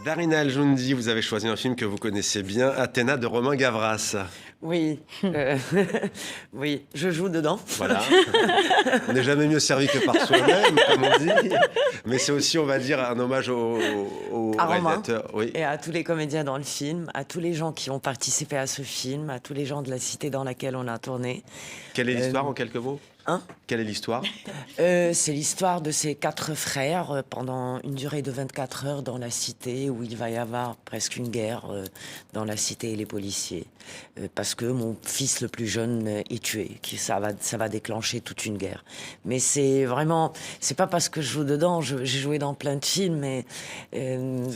Darina El Joundi, vous avez choisi un film que vous connaissez bien, Athéna de Romain Gavras. Oui, oui, je joue dedans. Voilà. On n'est jamais mieux servi que par soi-même, comme on dit. Mais c'est aussi, on va dire, un hommage au réalisateur. Oui. Et à tous les comédiens dans le film, à tous les gens qui ont participé à ce film, à tous les gens de la cité dans laquelle on a tourné. Quelle est l'histoire en quelques mots ? Quelle est l'histoire ? C'est l'histoire de ces 4 frères pendant une durée de 24 heures dans la cité où il va y avoir presque une guerre dans la cité et les policiers. Parce que mon fils le plus jeune est tué, ça va déclencher toute une guerre. Mais c'est vraiment, c'est pas parce que je joue dedans, j'ai joué dans plein de films, mais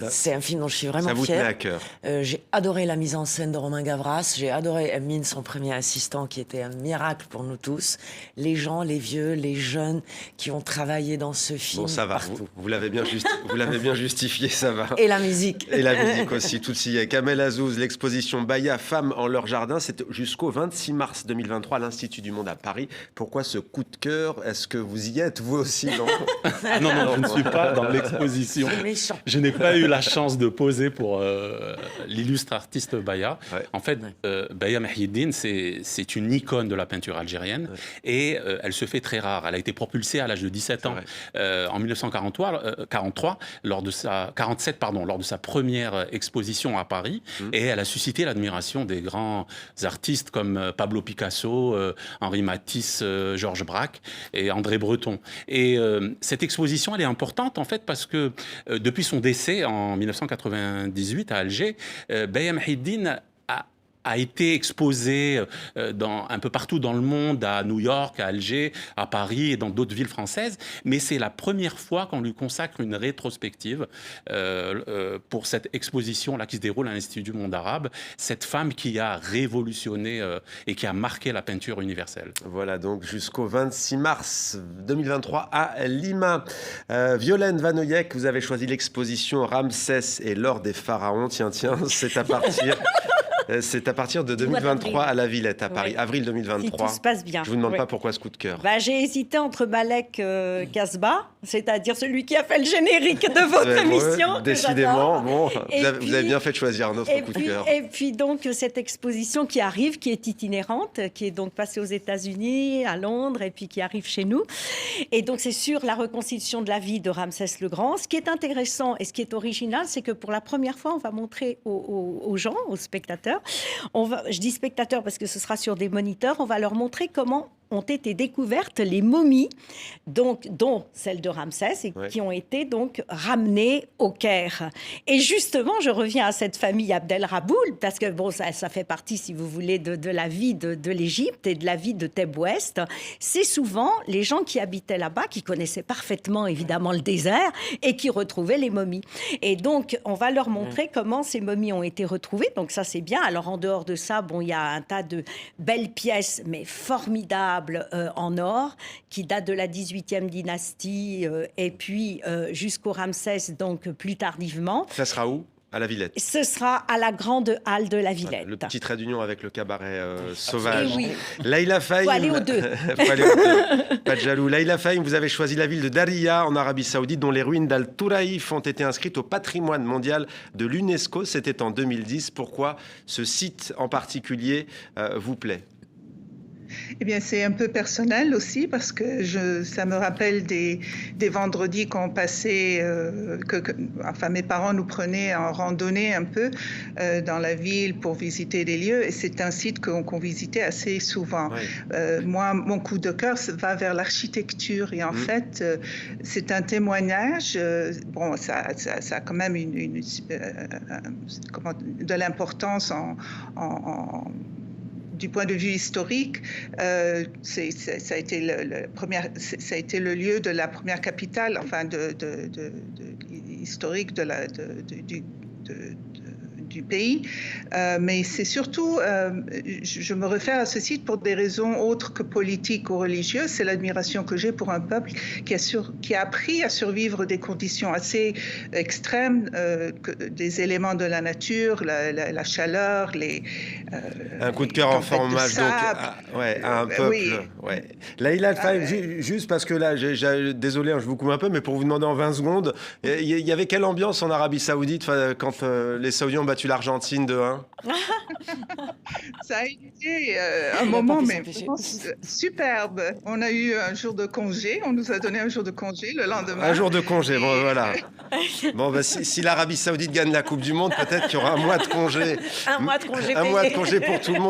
c'est un film dont je suis vraiment fière. Ça vous tenait à cœur. J'ai adoré la mise en scène de Romain Gavras, j'ai adoré Emine, son premier assistant, qui était un miracle pour nous tous. Les gens, les vieux, les jeunes qui ont travaillé dans ce film. Bon, ça va, vous l'avez bien, bien justifié, ça va. Et la musique. Et la musique aussi, tout y est. Kamel Azouz, l'exposition Baya, Femmes en leur jardin, c'est jusqu'au 26 mars 2023 à l'Institut du Monde à Paris. Pourquoi ce coup de cœur ? Est-ce que vous y êtes, vous aussi, non ? Non, je ne suis pas dans l'exposition. Je n'ai pas eu la chance de poser pour l'illustre artiste Baya. Ouais. En fait, Baya Mehieddine, c'est une icône de la peinture algérienne. Ouais. Et elle se fait très rare. Elle a été propulsée à l'âge de 17 ans en 1943, lors de sa première exposition à Paris. Et elle a suscité l'admiration des grands artistes comme Pablo Picasso, Henri Matisse, Georges Braque et André Breton. Et cette exposition, elle est importante en fait parce que depuis son décès en 1998 à Alger, Baya Mehieddine a été exposé un peu partout dans le monde, à New York, à Alger, à Paris et dans d'autres villes françaises. Mais c'est la première fois qu'on lui consacre une rétrospective pour cette exposition-là qui se déroule à l'Institut du Monde Arabe. Cette femme qui a révolutionné et qui a marqué la peinture universelle. Voilà, donc jusqu'au 26 mars 2023 à Lima. Violaine Vanoyek, vous avez choisi l'exposition Ramsès et l'or des pharaons. Tiens, c'est à partir... C'est à partir de 2023 à la Villette, à Paris, avril 2023. Si tout se passe bien. Je ne vous demande pas pourquoi ce coup de cœur. J'ai hésité entre Malek Kasbah, c'est-à-dire celui qui a fait le générique de votre émission. Décidément, vous avez bien fait de choisir un autre coup de cœur. Et puis donc cette exposition qui arrive, qui est itinérante, qui est donc passée aux États-Unis, à Londres, et puis qui arrive chez nous. Et donc c'est sur la reconstitution de la vie de Ramsès le Grand. Ce qui est intéressant et ce qui est original, c'est que pour la première fois, on va montrer aux gens, aux spectateurs, je dis spectateurs parce que ce sera sur des moniteurs, on va leur montrer comment ont été découvertes les momies, dont celle de Ramsès, et qui ont été donc ramenées au Caire. Et justement, je reviens à cette famille Abdel Raboul, parce que ça fait partie, si vous voulez, de la vie de l'Égypte et de la vie de Thèbes Ouest. C'est souvent les gens qui habitaient là-bas, qui connaissaient parfaitement, évidemment, le désert, et qui retrouvaient les momies. Et donc, on va leur montrer comment ces momies ont été retrouvées. Donc ça, c'est bien. Alors, en dehors de ça, il y a un tas de belles pièces, mais formidables, en or, qui date de la 18e dynastie et puis jusqu'au Ramsès, donc plus tardivement. Ça sera où ? À la Villette. Ce sera à la grande halle de la Villette. Le petit trait d'union avec le cabaret sauvage. Oui. Laïla Fahim. Faut aller aux deux. Pas de jaloux. Laïla Fahim, vous avez choisi la ville de Daria en Arabie Saoudite, dont les ruines d'Al-Touraïf ont été inscrites au patrimoine mondial de l'UNESCO. C'était en 2010. Pourquoi ce site en particulier vous plaît ? Eh bien, c'est un peu personnel aussi parce que ça me rappelle des vendredis qu'on passait, enfin mes parents nous prenaient en randonnée un peu dans la ville pour visiter des lieux et c'est un site qu'on visitait assez souvent. Ouais. Moi, mon coup de cœur va vers l'architecture et en fait, c'est un témoignage. Ça a quand même de l'importance du point de vue historique, ça a été le lieu de la première capitale, enfin historique du pays. Mais c'est surtout, je me réfère à ce site pour des raisons autres que politiques ou religieuses. C'est l'admiration que j'ai pour un peuple qui a appris à survivre des conditions assez extrêmes, des éléments de la nature, la chaleur, un coup de cœur en forme hommage donc à un peuple. Oui. Ouais. Laïla, juste parce que là, désolé, je vous coupe un peu, mais pour vous demander en 20 secondes, il y avait quelle ambiance en Arabie Saoudite quand les Saoudiens ont battu l'Argentine 2-1? Ça a été un moment mais superbe. On a eu un jour de congé, on nous a donné un jour de congé le lendemain. Un jour de congé, bon voilà. Bon, si l'Arabie Saoudite gagne la Coupe du Monde, peut-être qu'il y aura un mois de congé. Un mois de congé Un mois de congé pour tout le monde.